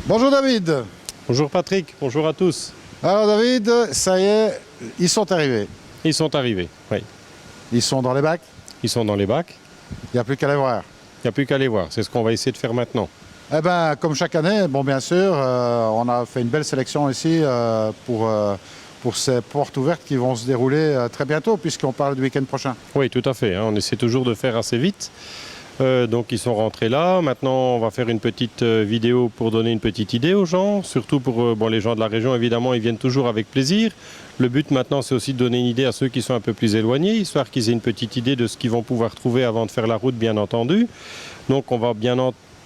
Bonjour David. Bonjour Patrick, bonjour à tous. Alors David, ça y est, ils sont arrivés. Ils sont arrivés, oui. Ils sont dans les bacs. Ils sont dans les bacs. Il n'y a plus qu'à les voir. Il n'y a plus qu'à les voir. C'est ce qu'on va essayer de faire maintenant. Eh bien, comme chaque année, bon, bien sûr, on a fait une belle sélection ici pour ces portes ouvertes qui vont se dérouler très bientôt, puisqu'on parle du week-end prochain. Oui, tout à fait. On essaie toujours de faire assez vite. Donc ils sont rentrés là. Maintenant, on va faire une petite vidéo pour donner une petite idée aux gens. Surtout pour les gens de la région, évidemment, ils viennent toujours avec plaisir. Le but maintenant, c'est aussi de donner une idée à ceux qui sont un peu plus éloignés, histoire qu'ils aient une petite idée de ce qu'ils vont pouvoir trouver avant de faire la route, bien entendu. Donc on va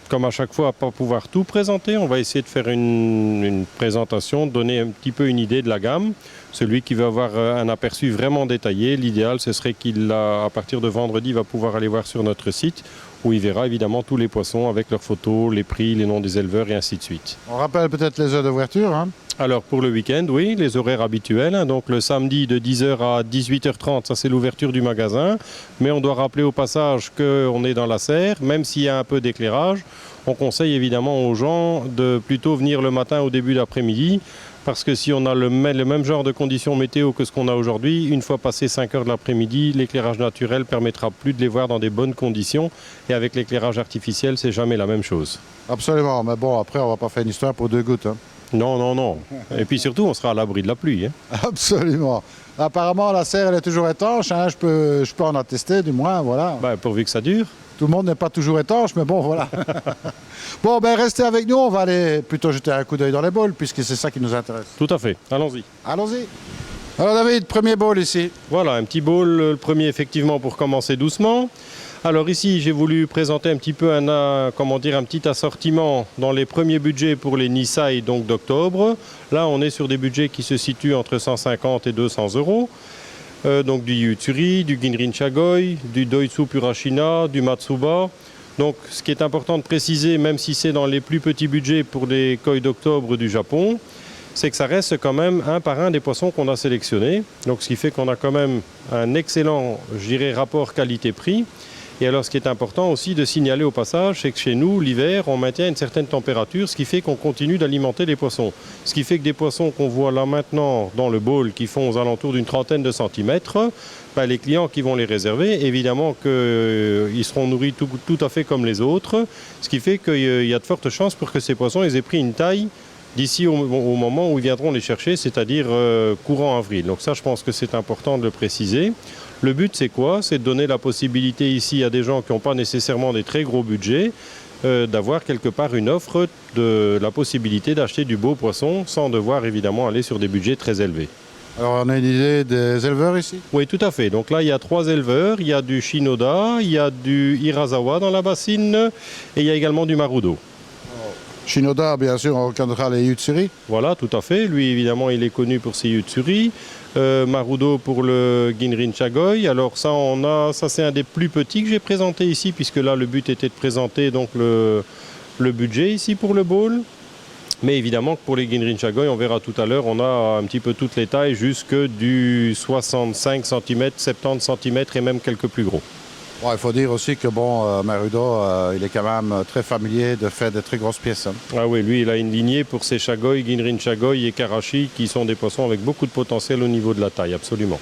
comme à chaque fois, pas pouvoir tout présenter. On va essayer de faire une présentation, donner un petit peu une idée de la gamme. Celui qui veut avoir un aperçu vraiment détaillé, l'idéal, ce serait qu'il, à partir de vendredi, va pouvoir aller voir sur notre site, où il verra évidemment tous les poissons avec leurs photos, les prix, les noms des éleveurs et ainsi de suite. On rappelle peut-être les heures d'ouverture. Alors pour le week-end, oui, les horaires habituels. Donc le samedi de 10h à 18h30, ça c'est l'ouverture du magasin. Mais on doit rappeler au passage qu'on est dans la serre, même s'il y a un peu d'éclairage. On conseille évidemment aux gens de plutôt venir le matin au début d'après-midi. Parce que si on a le même genre de conditions météo que ce qu'on a aujourd'hui, une fois passé 5 heures de l'après-midi, l'éclairage naturel permettra plus de les voir dans des bonnes conditions. Et avec l'éclairage artificiel, c'est jamais la même chose. Absolument, mais bon, après, on ne va pas faire une histoire pour deux gouttes. Non, non, non. Et puis surtout, on sera à l'abri de la pluie. Absolument. Apparemment, la serre, elle est toujours étanche. Je peux en attester, du moins, voilà. Pourvu que ça dure. Tout le monde n'est pas toujours étanche, mais bon, voilà. Bon, restez avec nous. On va aller plutôt jeter un coup d'œil dans les bowls, puisque c'est ça qui nous intéresse. Tout à fait. Allons-y. Allons-y. Alors, David, premier bowl ici. Voilà, un petit bowl, le premier, effectivement, pour commencer doucement. Alors ici, j'ai voulu présenter un petit peu un petit assortiment dans les premiers budgets pour les Nisai donc d'octobre. Là, on est sur des budgets qui se situent entre 150 et 200 euros. Donc du Yutsuri, du Ginrin Chagoi, du Doitsu Purashina, du Matsuba. Donc ce qui est important de préciser, même si c'est dans les plus petits budgets pour les koi d'octobre du Japon, c'est que ça reste quand même un par un des poissons qu'on a sélectionnés. Donc ce qui fait qu'on a quand même un excellent, je dirais, rapport qualité-prix. Et alors ce qui est important aussi de signaler au passage, c'est que chez nous, l'hiver, on maintient une certaine température, ce qui fait qu'on continue d'alimenter les poissons. Ce qui fait que des poissons qu'on voit là maintenant dans le bowl, qui font aux alentours d'une trentaine de centimètres, les clients qui vont les réserver, évidemment qu'ils seront nourris tout à fait comme les autres, ce qui fait qu'il y a de fortes chances pour que ces poissons aient pris une taille d'ici au moment où ils viendront les chercher, c'est-à-dire courant avril. Donc ça, je pense que c'est important de le préciser. Le but, c'est quoi? C'est de donner la possibilité ici à des gens qui n'ont pas nécessairement des très gros budgets d'avoir quelque part une offre de la possibilité d'acheter du beau poisson sans devoir évidemment aller sur des budgets très élevés. Alors, on a une idée des éleveurs ici? Oui, tout à fait. Donc là, il y a 3 éleveurs. Il y a du Shinoda, il y a du Hirasawa dans la bassine et il y a également du Marudo. Shinoda, bien sûr, on reconnaîtra les Yutsuri. Voilà, tout à fait. Lui, évidemment, il est connu pour ses Yutsuri. Marudo pour le Ginrin Chagoi. Alors ça c'est un des plus petits que j'ai présenté ici, puisque là, le but était de présenter donc le budget ici pour le bowl. Mais évidemment que pour les Ginrin Chagoi, on verra tout à l'heure, on a un petit peu toutes les tailles, jusque du 65 cm, 70 cm et même quelques plus gros. Bon, il faut dire aussi que Marudo, il est quand même très familier de faire des très grosses pièces. Ah oui, lui, il a une lignée pour ses Chagoi, Ginrin Chagoi et Karashi, qui sont des poissons avec beaucoup de potentiel au niveau de la taille, absolument.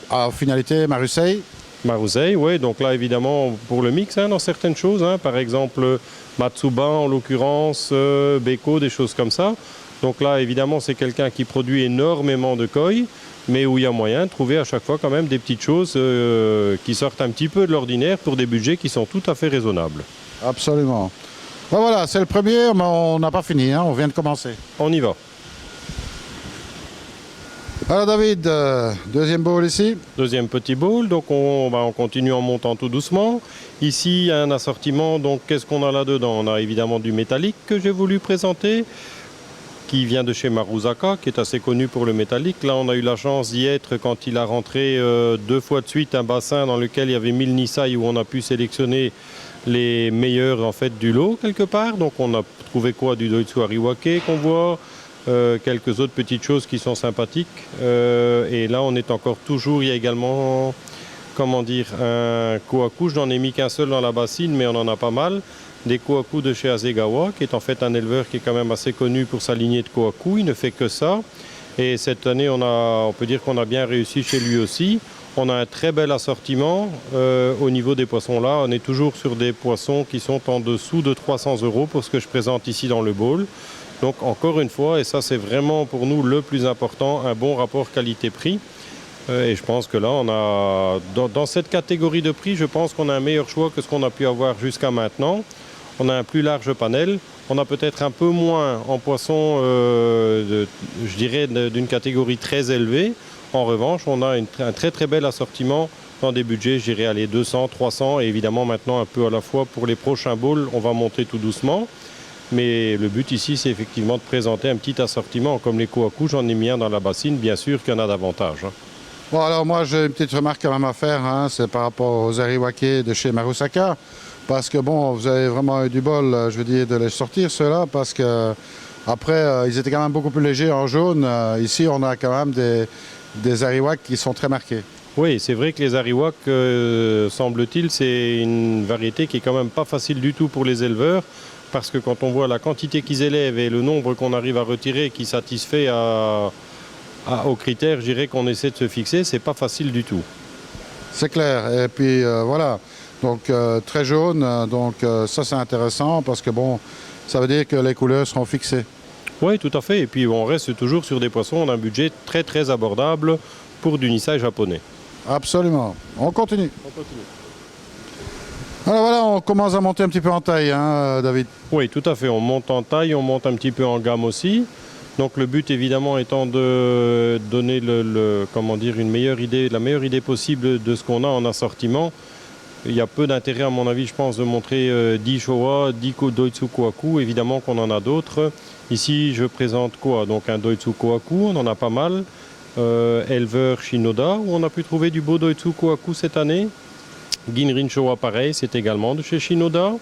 En finalité, Marusei. Marusei, oui, donc là, évidemment, pour le mix, dans certaines choses, par exemple, Matsuba, en l'occurrence, Beko, des choses comme ça. Donc là, évidemment, c'est quelqu'un qui produit énormément de koi, mais où il y a moyen de trouver à chaque fois quand même des petites choses qui sortent un petit peu de l'ordinaire pour des budgets qui sont tout à fait raisonnables. Absolument. Voilà, c'est le premier, mais on n'a pas fini, on vient de commencer. On y va. Alors David, deuxième bowl ici. Deuxième petit bowl, donc on continue en montant tout doucement. Ici, il y a un assortiment, donc qu'est-ce qu'on a là-dedans? On a évidemment du métallique que j'ai voulu présenter, qui vient de chez Maruzaka, qui est assez connu pour le métallique. Là, on a eu la chance d'y être quand il a rentré 2 fois de suite un bassin dans lequel il y avait 1000 Nisai, où on a pu sélectionner les meilleurs en fait du lot quelque part. Donc on a trouvé quoi? Du Doitsu Ariwake qu'on voit, quelques autres petites choses qui sont sympathiques. Et là, on est encore toujours, il y a également, un Kohaku, je n'en ai mis qu'un seul dans la bassine, mais on en a pas mal. des kohaku de chez Hasegawa, qui est en fait un éleveur qui est quand même assez connu pour sa lignée de kohaku. Il ne fait que ça. Et cette année, on peut dire qu'on a bien réussi chez lui aussi. On a un très bel assortiment au niveau des poissons là. On est toujours sur des poissons qui sont en dessous de 300 € pour ce que je présente ici dans le bowl. Donc encore une fois, et ça c'est vraiment pour nous le plus important, un bon rapport qualité-prix. Et je pense que là, on a dans cette catégorie de prix, je pense qu'on a un meilleur choix que ce qu'on a pu avoir jusqu'à maintenant. On a un plus large panel. On a peut-être un peu moins en poissons, je dirais, d'une catégorie très élevée. En revanche, on a un très très bel assortiment dans des budgets, je dirais, allez, 200, 300. Et évidemment, maintenant, un peu à la fois pour les prochains bowls, on va monter tout doucement. Mais le but ici, c'est effectivement de présenter un petit assortiment. Comme les kohaku, j'en ai mis un dans la bassine. Bien sûr qu'il y en a davantage. Bon, alors moi, j'ai une petite remarque quand même à faire. C'est par rapport aux ariwake de chez Marusaka. Parce que bon, vous avez vraiment eu du bol, je veux dire, de les sortir ceux-là, parce que après, ils étaient quand même beaucoup plus légers en jaune. Ici, on a quand même des ariwak qui sont très marqués. Oui, c'est vrai que les ariwak, semble-t-il, c'est une variété qui est quand même pas facile du tout pour les éleveurs, parce que quand on voit la quantité qu'ils élèvent et le nombre qu'on arrive à retirer qui satisfait aux critères, je dirais, qu'on essaie de se fixer, c'est pas facile du tout. C'est clair. Et puis voilà. Donc très jaune, donc ça c'est intéressant parce que bon, ça veut dire que les couleurs seront fixées. Oui, tout à fait. Et puis on reste toujours sur des poissons, on a un budget très très abordable pour du Nisai japonais. Absolument. On continue. Alors voilà, on commence à monter un petit peu en taille, hein, David. Oui, tout à fait. On monte en taille, on monte un petit peu en gamme aussi. Donc le but évidemment étant de donner comment dire, la meilleure idée possible de ce qu'on a en assortiment. Il y a peu d'intérêt, à mon avis, je pense, de montrer 10 Showa, 10 Doitsu Kohaku. Évidemment qu'on en a d'autres. Ici, je présente quoi? Donc un Doitsu Kohaku, on en a pas mal. Éleveur Shinoda, où on a pu trouver du beau Doitsu Kohaku cette année. Ginrin Showa, pareil, c'est également de chez Shinoda.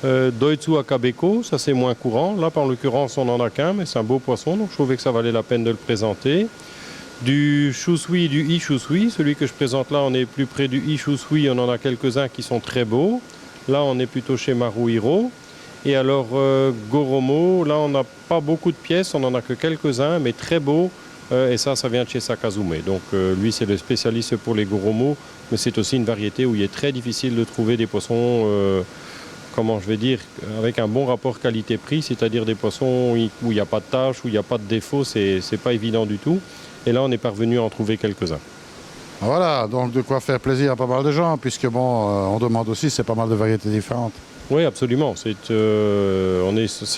Doitsu Akabeko, ça c'est moins courant. Là, par l'occurrence, on n'en a qu'un, mais c'est un beau poisson, donc je trouvais que ça valait la peine de le présenter. Du Shusui et du I-Shusui, celui que je présente là, on est plus près du I-Shusui, on en a quelques-uns qui sont très beaux. Là, on est plutôt chez Maruhiro. Et alors, Goromo, là, on n'a pas beaucoup de pièces, on n'en a que quelques-uns, mais très beaux. Et ça vient de chez Sakazume. Donc, lui, c'est le spécialiste pour les Goromo, mais c'est aussi une variété où il est très difficile de trouver des poissons, comment je vais dire, avec un bon rapport qualité-prix, c'est-à-dire des poissons où il n'y a pas de taches, où il n'y a pas de défauts, c'est pas évident du tout. Et là, on est parvenu à en trouver quelques-uns. Voilà, donc de quoi faire plaisir à pas mal de gens, puisque bon, on demande aussi, c'est pas mal de variétés différentes. Oui, absolument.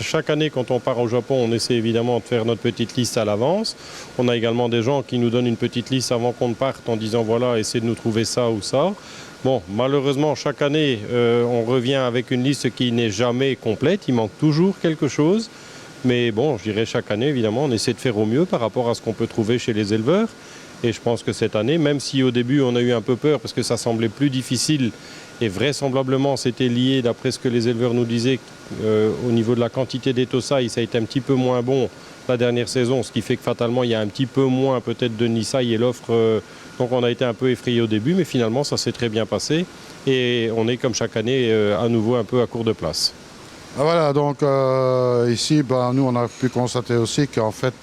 Chaque année, quand on part au Japon, on essaie évidemment de faire notre petite liste à l'avance. On a également des gens qui nous donnent une petite liste avant qu'on parte en disant voilà, essayez de nous trouver ça ou ça. Bon, malheureusement, chaque année, on revient avec une liste qui n'est jamais complète. Il manque toujours quelque chose. Mais bon, je dirais chaque année, évidemment, on essaie de faire au mieux par rapport à ce qu'on peut trouver chez les éleveurs. Et je pense que cette année, même si au début on a eu un peu peur parce que ça semblait plus difficile et vraisemblablement c'était lié, d'après ce que les éleveurs nous disaient, au niveau de la quantité d'Etosai, ça a été un petit peu moins bon la dernière saison, ce qui fait que fatalement il y a un petit peu moins peut-être de Nisai et l'offre. Donc on a été un peu effrayé au début, mais finalement ça s'est très bien passé et on est comme chaque année à nouveau un peu à court de place. Ah, voilà, donc ici, nous on a pu constater aussi qu'en fait,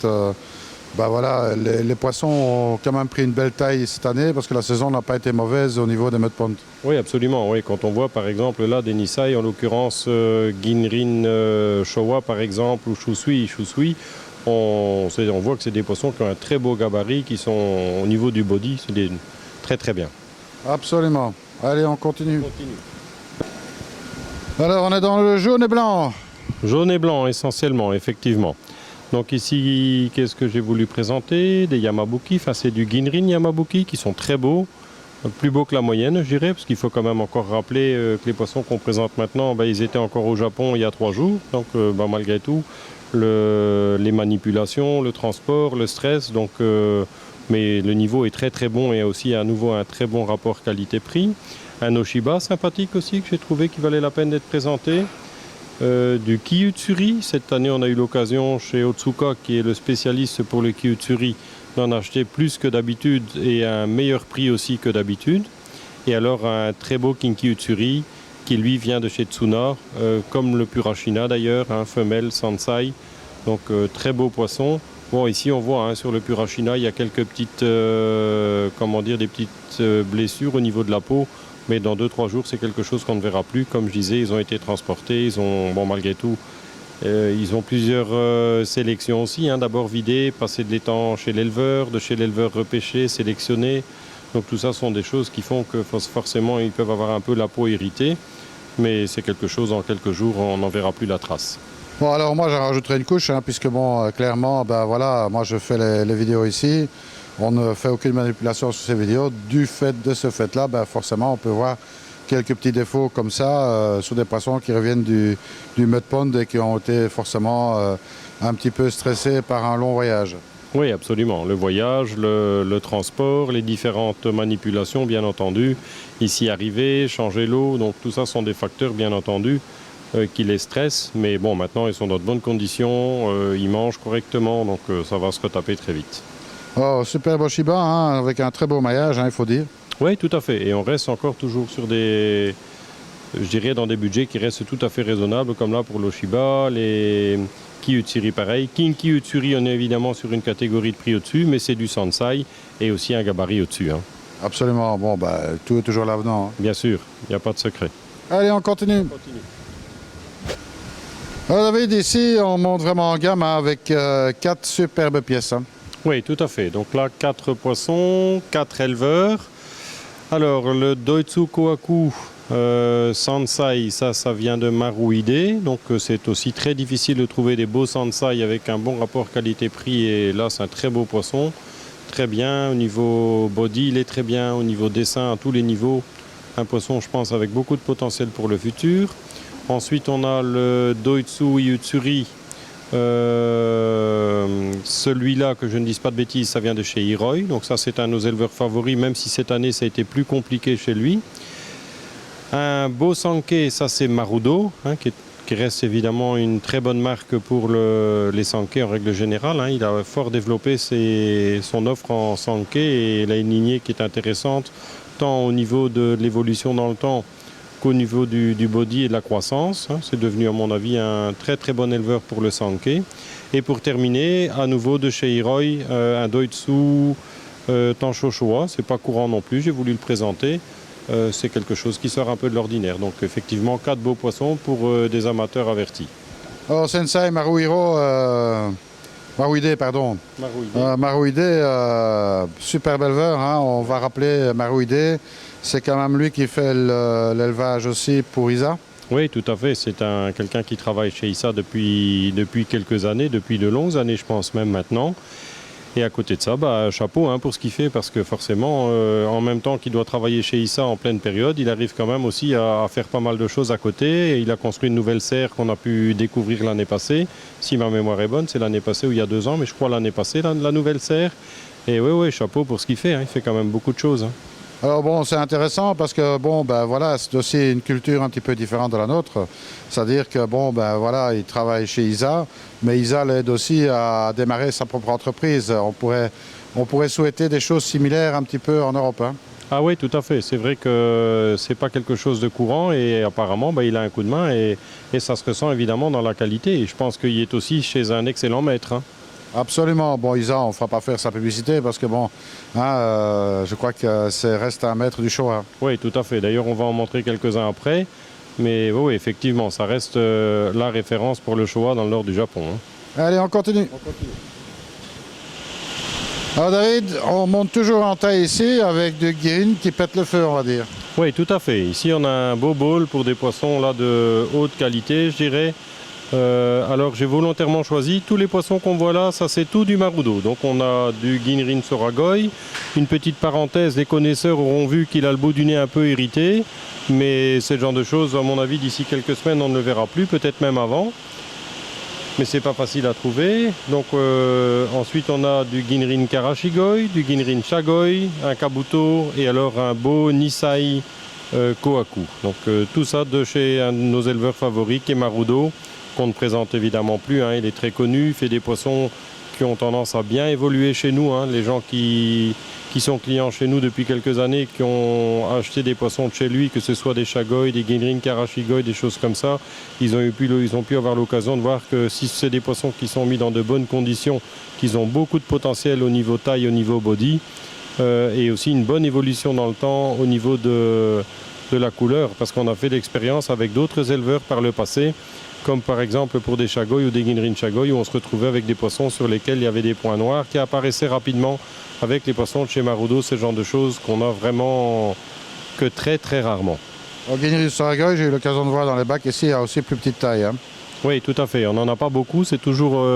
voilà, les poissons ont quand même pris une belle taille cette année parce que la saison n'a pas été mauvaise au niveau des mud ponds. Oui, absolument. Oui. Quand on voit par exemple là des Nisai, en l'occurrence Ginrin Showa par exemple, ou Shusui, on voit que c'est des poissons qui ont un très beau gabarit, qui sont au niveau du body, c'est très très bien. Absolument. Allez, on continue. Alors, on est dans le jaune et blanc. Jaune et blanc essentiellement, effectivement. Donc ici, qu'est-ce que j'ai voulu présenter? Des Yamabuki, c'est du Ginrin Yamabuki qui sont très beaux, plus beaux que la moyenne, je dirais, parce qu'il faut quand même encore rappeler que les poissons qu'on présente maintenant, ils étaient encore au Japon il y a 3 jours. Donc malgré tout, les manipulations, le transport, le stress, mais le niveau est très très bon et aussi à nouveau un très bon rapport qualité-prix. Un Oshiba sympathique aussi que j'ai trouvé qui valait la peine d'être présenté. Du Kiyutsuri, cette année on a eu l'occasion chez Otsuka, qui est le spécialiste pour le Kiyutsuri, d'en acheter plus que d'habitude et à un meilleur prix aussi que d'habitude. Et alors un très beau Kinki Utsuri qui lui vient de chez Tsuna, comme le Purashina d'ailleurs, femelle Sansai. Donc très beau poisson. Bon, ici on voit sur le Purashina, il y a quelques petites, des petites blessures au niveau de la peau. Mais dans 2-3 jours, c'est quelque chose qu'on ne verra plus. Comme je disais, ils ont été transportés, malgré tout, ils ont plusieurs sélections aussi. D'abord vidés, passer de l'étang chez l'éleveur, de chez l'éleveur repêché, sélectionné. Donc tout ça sont des choses qui font que forcément ils peuvent avoir un peu la peau irritée. Mais c'est quelque chose, en quelques jours, on n'en verra plus la trace. Bon, alors moi, j'en rajouterai une couche, puisque clairement, moi je fais les vidéos ici. On ne fait aucune manipulation sur ces vidéos. Du fait de ce fait-là, forcément, on peut voir quelques petits défauts comme ça sur des poissons qui reviennent du mud pond et qui ont été forcément un petit peu stressés par un long voyage. Oui, absolument. Le voyage, le transport, les différentes manipulations, bien entendu. Ici, arriver, changer l'eau, donc tout ça sont des facteurs, bien entendu, qui les stressent. Mais bon, maintenant, ils sont dans de bonnes conditions, ils mangent correctement, donc ça va se retaper très vite. Oh, super beau Shiba, avec un très beau maillage, il faut dire. Oui, tout à fait. Et on reste encore toujours sur dans des budgets qui restent tout à fait raisonnables, comme là pour l'Oshiba, les Ki-Utsuri pareil. King Ki-Utsuri, on est évidemment sur une catégorie de prix au-dessus, mais c'est du Sansai et aussi un gabarit au-dessus. Absolument. Bon, tout est toujours l'avenant. Bien sûr, il n'y a pas de secret. Allez, on continue. Alors, David, ici, on monte vraiment en gamme avec 4 superbes pièces. Oui, tout à fait. Donc là, 4 poissons, 4 éleveurs. Alors, le Doitsu Kohaku Sansai, ça vient de Maruide. Donc, c'est aussi très difficile de trouver des beaux Sansai avec un bon rapport qualité-prix. Et là, c'est un très beau poisson. Très bien. Au niveau body, il est très bien. Au niveau dessin, à tous les niveaux. Un poisson, je pense, avec beaucoup de potentiel pour le futur. Ensuite, on a le Doitsu Iutsuri. Celui-là, que je ne dise pas de bêtises, ça vient de chez Hiroi. Donc ça, c'est un de nos éleveurs favoris, même si cette année, ça a été plus compliqué chez lui. Un beau Sankei, ça c'est Marudo, qui reste évidemment une très bonne marque pour les Sankei en règle générale. Il a fort développé son offre en Sankei et il a une lignée qui est intéressante, tant au niveau de l'évolution dans le temps qu'au niveau du body et de la croissance. C'est devenu, à mon avis, un très très bon éleveur pour le Sankei. Et pour terminer, à nouveau de chez Hiroi, un Doitsu Tanshoshoa. C'est pas courant non plus, j'ai voulu le présenter. C'est quelque chose qui sort un peu de l'ordinaire. Donc effectivement, 4 beaux poissons pour des amateurs avertis. Alors Sensei Maruide, pardon. Maruide, super éleveur. On va rappeler Maruide. C'est quand même lui qui fait l'élevage aussi pour ISA. Oui, tout à fait. C'est quelqu'un qui travaille chez ISA depuis quelques années, depuis de longues années, je pense même maintenant. Et à côté de ça, chapeau pour ce qu'il fait, parce que forcément, en même temps qu'il doit travailler chez ISA en pleine période, il arrive quand même aussi à faire pas mal de choses à côté. Et il a construit une nouvelle serre qu'on a pu découvrir l'année passée. Si ma mémoire est bonne, c'est l'année passée ou il y a 2 ans, mais je crois l'année passée, la nouvelle serre. Et oui, chapeau pour ce qu'il fait. Il fait quand même beaucoup de choses. Alors bon, c'est intéressant parce que c'est aussi une culture un petit peu différente de la nôtre. C'est-à-dire que il travaille chez ISA, mais ISA l'aide aussi à démarrer sa propre entreprise. On pourrait souhaiter des choses similaires un petit peu en Europe. Ah oui, tout à fait. C'est vrai que c'est pas quelque chose de courant et apparemment, il a un coup de main et ça se ressent évidemment dans la qualité. Et je pense qu'il est aussi chez un excellent maître. Absolument. Bon, ISA, on ne fera pas faire sa publicité parce que je crois que reste un maître du show. Oui, tout à fait. D'ailleurs, on va en montrer quelques-uns après. Mais oui, effectivement, ça reste la référence pour le Showa dans le nord du Japon. Allez, on continue. Alors David, on monte toujours en taille ici avec du Girin qui pète le feu, on va dire. Oui, tout à fait. Ici, on a un beau bowl pour des poissons là, de haute qualité, je dirais. Alors j'ai volontairement choisi tous les poissons qu'on voit là, ça c'est tout du Marudo. Donc on a du Ginrin Soragoi. Une petite parenthèse, les connaisseurs auront vu qu'il a le bout du nez un peu irrité, mais c'est le genre de choses, à mon avis, d'ici quelques semaines on ne le verra plus, peut-être même avant. Mais c'est pas facile à trouver. Donc ensuite on a du Ginrin Karashigoi, du Ginrin Shagoi, un Kabuto et alors un beau Nisai Kohaku. Donc tout ça de chez un de nos éleveurs favoris qui est Marudo, qu'on ne présente évidemment plus. Il est très connu, il fait des poissons qui ont tendance à bien évoluer chez nous. Les gens qui qui sont clients chez nous depuis quelques années, qui ont acheté des poissons de chez lui, que ce soit des chagoïs, des guinrines, karachigoïs, des choses comme ça. Ils ont pu avoir l'occasion de voir que si c'est des poissons qui sont mis dans de bonnes conditions, qu'ils ont beaucoup de potentiel au niveau taille, au niveau body, et aussi une bonne évolution dans le temps au niveau de la couleur, parce qu'on a fait l'expérience avec d'autres éleveurs par le passé, comme par exemple pour des chagoïs ou des guinrines chagoïs, où on se retrouvait avec des poissons sur lesquels il y avait des points noirs qui apparaissaient rapidement avec les poissons de chez Marudo, ce genre de choses qu'on a vraiment que très très rarement. Au guinrine chagoïs, j'ai eu l'occasion de voir dans les bacs ici, il y a aussi plus petite taille. Hein. Oui, tout à fait. On n'en a pas beaucoup, c'est toujours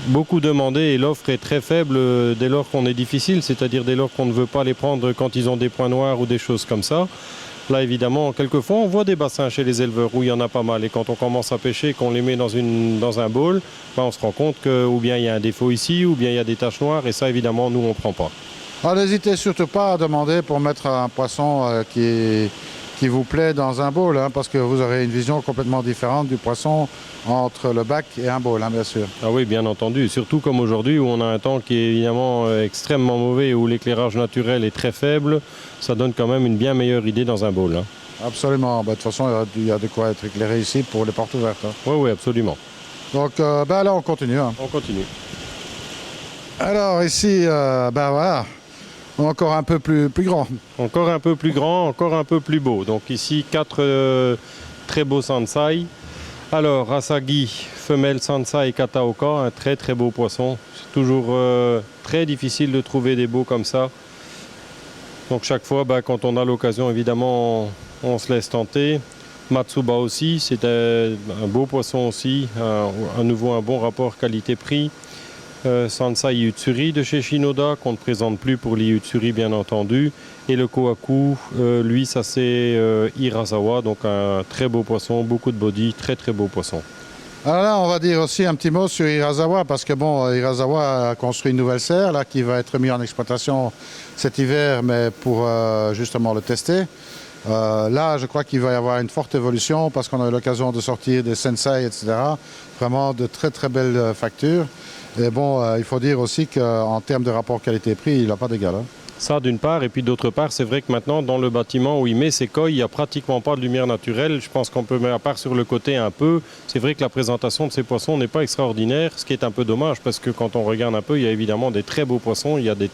beaucoup demandé et l'offre est très faible dès lors qu'on est difficile, c'est-à-dire dès lors qu'on ne veut pas les prendre quand ils ont des points noirs ou des choses comme ça. Là, évidemment, quelquefois, on voit des bassins chez les éleveurs où il y en a pas mal. Et quand on commence à pêcher, qu'on les met dans un bowl, ben, on se rend compte que ou bien il y a un défaut ici, ou bien il y a des taches noires. Et ça, évidemment, nous, on ne prend pas. Alors, n'hésitez surtout pas à demander pour mettre un poisson qui vous plaît dans un bowl, hein, parce que vous aurez une vision complètement différente du poisson entre le bac et un bowl, hein, bien sûr. Ah oui, bien entendu. Surtout comme aujourd'hui, où on a un temps qui est évidemment extrêmement mauvais, où l'éclairage naturel est très faible, ça donne quand même une bien meilleure idée dans un bowl. Hein. Absolument. De toute façon, il y a de quoi être éclairé ici pour les portes ouvertes. Hein. Oui, oui, absolument. Donc là, on continue. Hein. On continue. Alors ici, voilà, encore un peu plus grand. Encore un peu plus grand, encore un peu plus beau. Donc ici, 4 très beaux sansai. Alors, Asagi, femelle Sansai Kataoka, un très très beau poisson. C'est toujours très difficile de trouver des beaux comme ça. Donc chaque fois, quand on a l'occasion, évidemment, on se laisse tenter. Matsuba aussi, c'est un beau poisson aussi. À nouveau, un bon rapport qualité-prix. Sansai Utsuri de chez Shinoda, qu'on ne présente plus pour les Utsuri bien entendu. Et le Kohaku, lui, ça c'est Hirasawa, donc un très beau poisson, beaucoup de body, très très beau poisson. Alors là, on va dire aussi un petit mot sur Hirasawa, parce que bon, Hirasawa a construit une nouvelle serre là, qui va être mise en exploitation cet hiver, mais pour justement le tester. Là, je crois qu'il va y avoir une forte évolution, parce qu'on a eu l'occasion de sortir des Sensei, etc. Vraiment de très très belles factures. Et bon, il faut dire aussi qu'en termes de rapport qualité-prix, il n'a pas d'égal. Hein. Ça d'une part, et puis d'autre part, c'est vrai que maintenant dans le bâtiment où il met ses coils, il n'y a pratiquement pas de lumière naturelle. Je pense qu'on peut mettre à part sur le côté un peu. C'est vrai que la présentation de ces poissons n'est pas extraordinaire, ce qui est un peu dommage parce que quand on regarde un peu, il y a évidemment des très beaux poissons, il y a des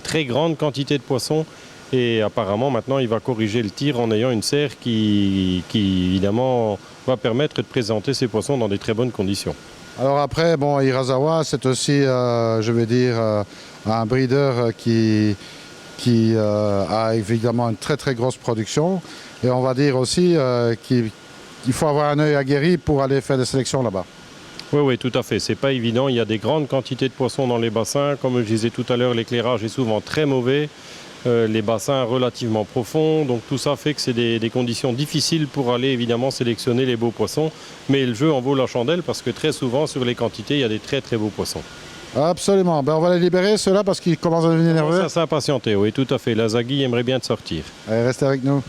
très grandes quantités de poissons. Et apparemment maintenant il va corriger le tir en ayant une serre qui évidemment va permettre de présenter ces poissons dans des très bonnes conditions. Alors après, bon, Hirasawa, c'est aussi, je vais dire, un breeder qui a évidemment une très très grosse production. Et on va dire aussi qu'il faut avoir un œil aguerri pour aller faire des sélections là-bas. Oui, oui, tout à fait. C'est pas évident. Il y a des grandes quantités de poissons dans les bassins. Comme je disais tout à l'heure, l'éclairage est souvent très mauvais. Les bassins relativement profonds, donc tout ça fait que c'est des conditions difficiles pour aller évidemment sélectionner les beaux poissons, mais le jeu en vaut la chandelle parce que très souvent sur les quantités il y a des très très beaux poissons. Absolument, on va les libérer ceux-là parce qu'ils commencent à devenir nerveux. Ça s'impatienter, oui tout à fait, la Zaghi aimerait bien de sortir. Allez, restez avec nous.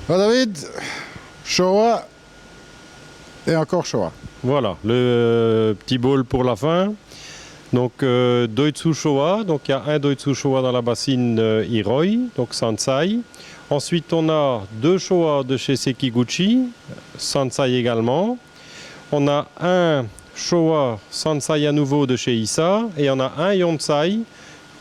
David, Showa et encore Showa. Voilà, le petit bowl pour la fin. Donc Doitsu Showa, donc il y a un Doitsu Showa dans la bassine Hiroi, donc Sansai. Ensuite on a 2 Showa de chez Sekiguchi, Sansai également. On a un Showa Sansai à nouveau de chez Issa et on a un Yonsai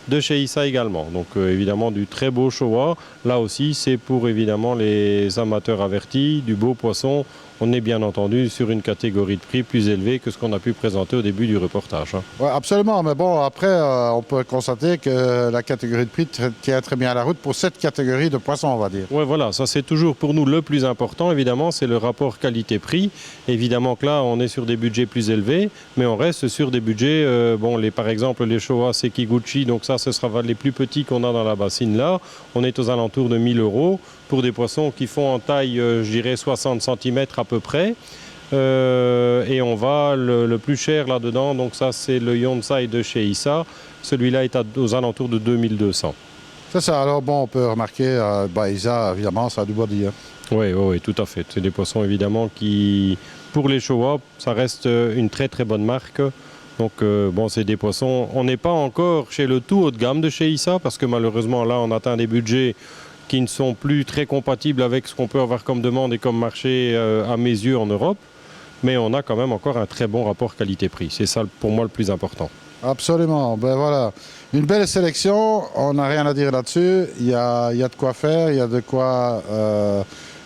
de chez Issa également. Donc évidemment du très beau Showa. Là aussi c'est pour évidemment les amateurs avertis, du beau poisson. On est bien entendu sur une catégorie de prix plus élevée que ce qu'on a pu présenter au début du reportage. Hein. Ouais, absolument, mais bon, après, on peut constater que la catégorie de prix tient très bien la route pour cette catégorie de poissons, on va dire. Oui, voilà, ça c'est toujours pour nous le plus important, évidemment, c'est le rapport qualité-prix. Évidemment que là, on est sur des budgets plus élevés, mais on reste sur des budgets, par exemple, les Showa Sekiguchi, donc ça, ce sera les plus petits qu'on a dans la bassine là. On est aux alentours de 1 000 € pour des poissons qui font en taille, je dirais, 60 cm à peu près. Et on va le plus cher là-dedans, donc ça c'est le Yonsai de chez Issa. Celui-là est aux alentours de 2200. C'est ça, alors bon, on peut remarquer, Issa, évidemment, ça a du body. Hein. Oui, tout à fait. C'est des poissons évidemment qui, pour les Showa, ça reste une très très bonne marque. Donc bon, c'est des poissons. On n'est pas encore chez le tout haut de gamme de chez Issa parce que malheureusement là on atteint des budgets qui ne sont plus très compatibles avec ce qu'on peut avoir comme demande et comme marché à mes yeux en Europe. Mais on a quand même encore un très bon rapport qualité-prix. C'est ça pour moi le plus important. Absolument. Ben voilà, une belle sélection. On n'a rien à dire là-dessus. Il y a de quoi faire, il y a de quoi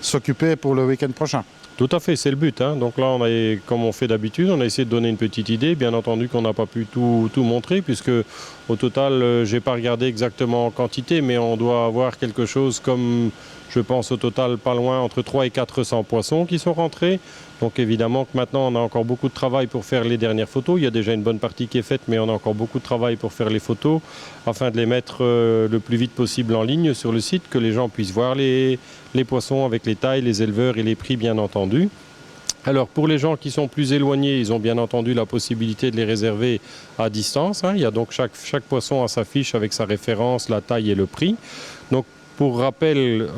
s'occuper pour le week-end prochain. Tout à fait, c'est le but. Hein. Donc là, comme on fait d'habitude, on a essayé de donner une petite idée. Bien entendu qu'on n'a pas pu tout montrer, puisque au total, je n'ai pas regardé exactement en quantité, mais on doit avoir quelque chose comme, je pense au total, pas loin, entre 300 et 400 poissons qui sont rentrés. Donc évidemment que maintenant, on a encore beaucoup de travail pour faire les dernières photos. Il y a déjà une bonne partie qui est faite, mais on a encore beaucoup de travail pour faire les photos, afin de les mettre le plus vite possible en ligne sur le site, que les gens puissent voir les poissons avec les tailles, les éleveurs et les prix, bien entendu. Alors pour les gens qui sont plus éloignés, ils ont bien entendu la possibilité de les réserver à distance. Hein. Il y a donc chaque poisson à sa fiche avec sa référence, la taille et le prix. Donc pour rappel,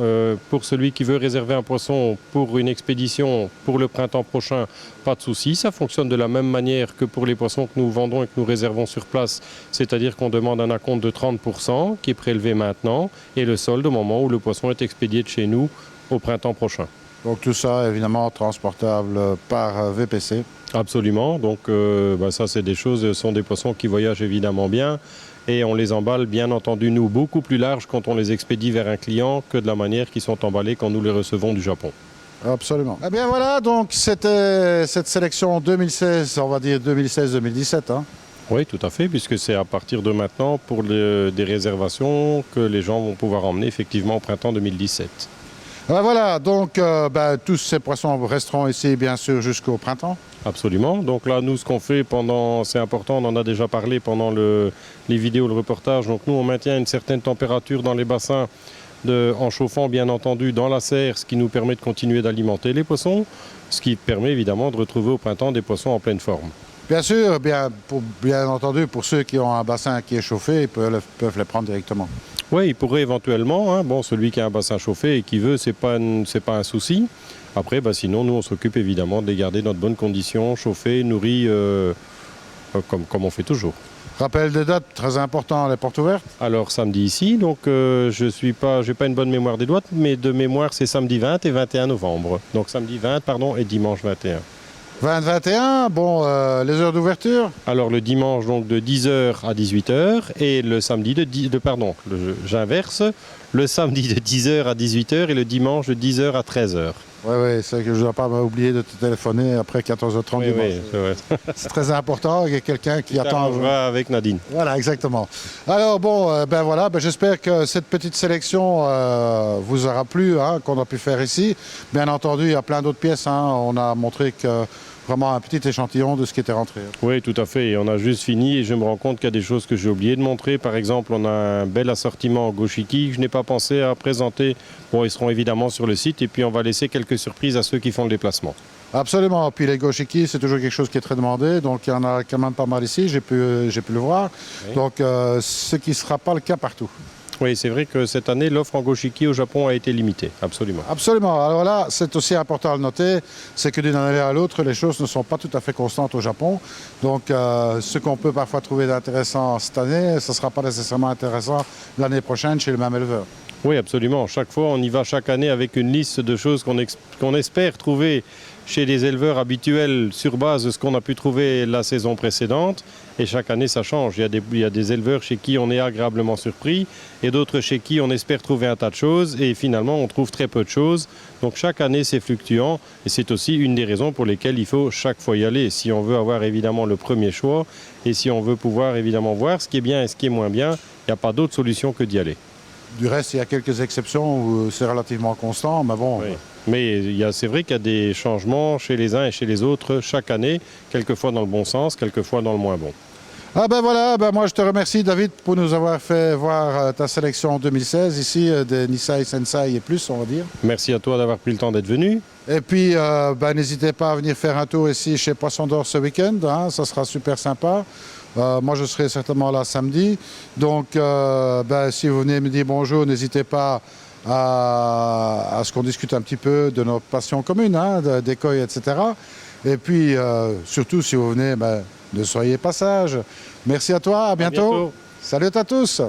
pour celui qui veut réserver un poisson pour une expédition pour le printemps prochain, pas de souci. Ça fonctionne de la même manière que pour les poissons que nous vendons et que nous réservons sur place. C'est-à-dire qu'on demande un acompte de 30% qui est prélevé maintenant et le solde au moment où le poisson est expédié de chez nous au printemps prochain. Donc tout ça, évidemment, transportable par VPC. Absolument. Donc ça, c'est des choses, ce sont des poissons qui voyagent évidemment bien. Et on les emballe, bien entendu, nous, beaucoup plus larges quand on les expédie vers un client que de la manière qu'ils sont emballés quand nous les recevons du Japon. Absolument. Eh bien voilà, donc c'était cette sélection 2016, on va dire 2016-2017. Hein. Oui, tout à fait, puisque c'est à partir de maintenant pour des réservations que les gens vont pouvoir emmener effectivement au printemps 2017. Voilà, donc tous ces poissons resteront ici, bien sûr, jusqu'au printemps. Absolument. Donc là, nous, ce qu'on fait c'est important, on en a déjà parlé pendant les vidéos, le reportage. Donc nous, on maintient une certaine température dans les bassins en chauffant, bien entendu, dans la serre, ce qui nous permet de continuer d'alimenter les poissons, ce qui permet évidemment de retrouver au printemps des poissons en pleine forme. Bien sûr, bien entendu, pour ceux qui ont un bassin qui est chauffé, ils peuvent les prendre directement. Oui, il pourrait éventuellement. Hein, celui qui a un bassin chauffé et qui veut, c'est pas un souci. Après, sinon, nous, on s'occupe évidemment de les garder dans de bonnes conditions, chauffés, nourris, comme on fait toujours. Rappel des dates, très important, les portes ouvertes. Alors, samedi ici, donc j'ai pas une bonne mémoire des dates, mais de mémoire, c'est samedi 20 et 21 novembre. Donc samedi 20, et dimanche 21. 20-21, les heures d'ouverture. Alors le dimanche donc de 10h à 18h et le samedi j'inverse, le samedi de 10h à 18h et le dimanche de 10h à 13h. Oui, c'est que je ne dois pas oublier de te téléphoner après 14h30 dimanche. Oui, c'est vrai. C'est très important, il y a quelqu'un qui attend. Avec Nadine. Voilà, exactement. Alors j'espère que cette petite sélection vous aura plu, hein, qu'on a pu faire ici. Bien entendu, il y a plein d'autres pièces. Hein. On a montré que vraiment un petit échantillon de ce qui était rentré. Oui, tout à fait. Et on a juste fini et je me rends compte qu'il y a des choses que j'ai oublié de montrer. Par exemple, on a un bel assortiment en goshiki que je n'ai pas pensé à présenter. Ils seront évidemment sur le site et puis on va laisser quelques surprises à ceux qui font le déplacement. Absolument. Puis les goshiki, c'est toujours quelque chose qui est très demandé. Donc il y en a quand même pas mal ici. J'ai pu le voir. Oui. Donc ce qui ne sera pas le cas partout. Oui, c'est vrai que cette année, l'offre en goshiki au Japon a été limitée, absolument. Absolument. Alors là, c'est aussi important à le noter, c'est que d'une année à l'autre, les choses ne sont pas tout à fait constantes au Japon. Donc, ce qu'on peut parfois trouver d'intéressant cette année, ce ne sera pas nécessairement intéressant l'année prochaine chez le même éleveur. Oui, absolument. Chaque fois, on y va chaque année avec une liste de choses qu'on espère trouver chez les éleveurs habituels sur base de ce qu'on a pu trouver la saison précédente. Et chaque année, ça change. Il y a des éleveurs chez qui on est agréablement surpris et d'autres chez qui on espère trouver un tas de choses et finalement, on trouve très peu de choses. Donc chaque année, c'est fluctuant et c'est aussi une des raisons pour lesquelles il faut chaque fois y aller. Si on veut avoir évidemment le premier choix et si on veut pouvoir évidemment voir ce qui est bien et ce qui est moins bien, il n'y a pas d'autre solution que d'y aller. Du reste, il y a quelques exceptions où c'est relativement constant, mais bon... Oui. Mais c'est vrai qu'il y a des changements chez les uns et chez les autres chaque année, quelquefois dans le bon sens, quelquefois dans le moins bon. Ah moi je te remercie David pour nous avoir fait voir ta sélection 2016 ici des Nisai, Sensai et plus, on va dire. Merci à toi d'avoir pris le temps d'être venu. Et puis n'hésitez pas à venir faire un tour ici chez Poisson d'Or ce week-end, hein, ça sera super sympa. Moi je serai certainement là samedi, donc si vous venez me dire bonjour, n'hésitez pas à ce qu'on discute un petit peu de nos passions communes, hein, des koi, etc. Et puis, surtout, si vous venez, ben, ne soyez pas sages. Merci à toi, à bientôt. bientôt. Salut à tous.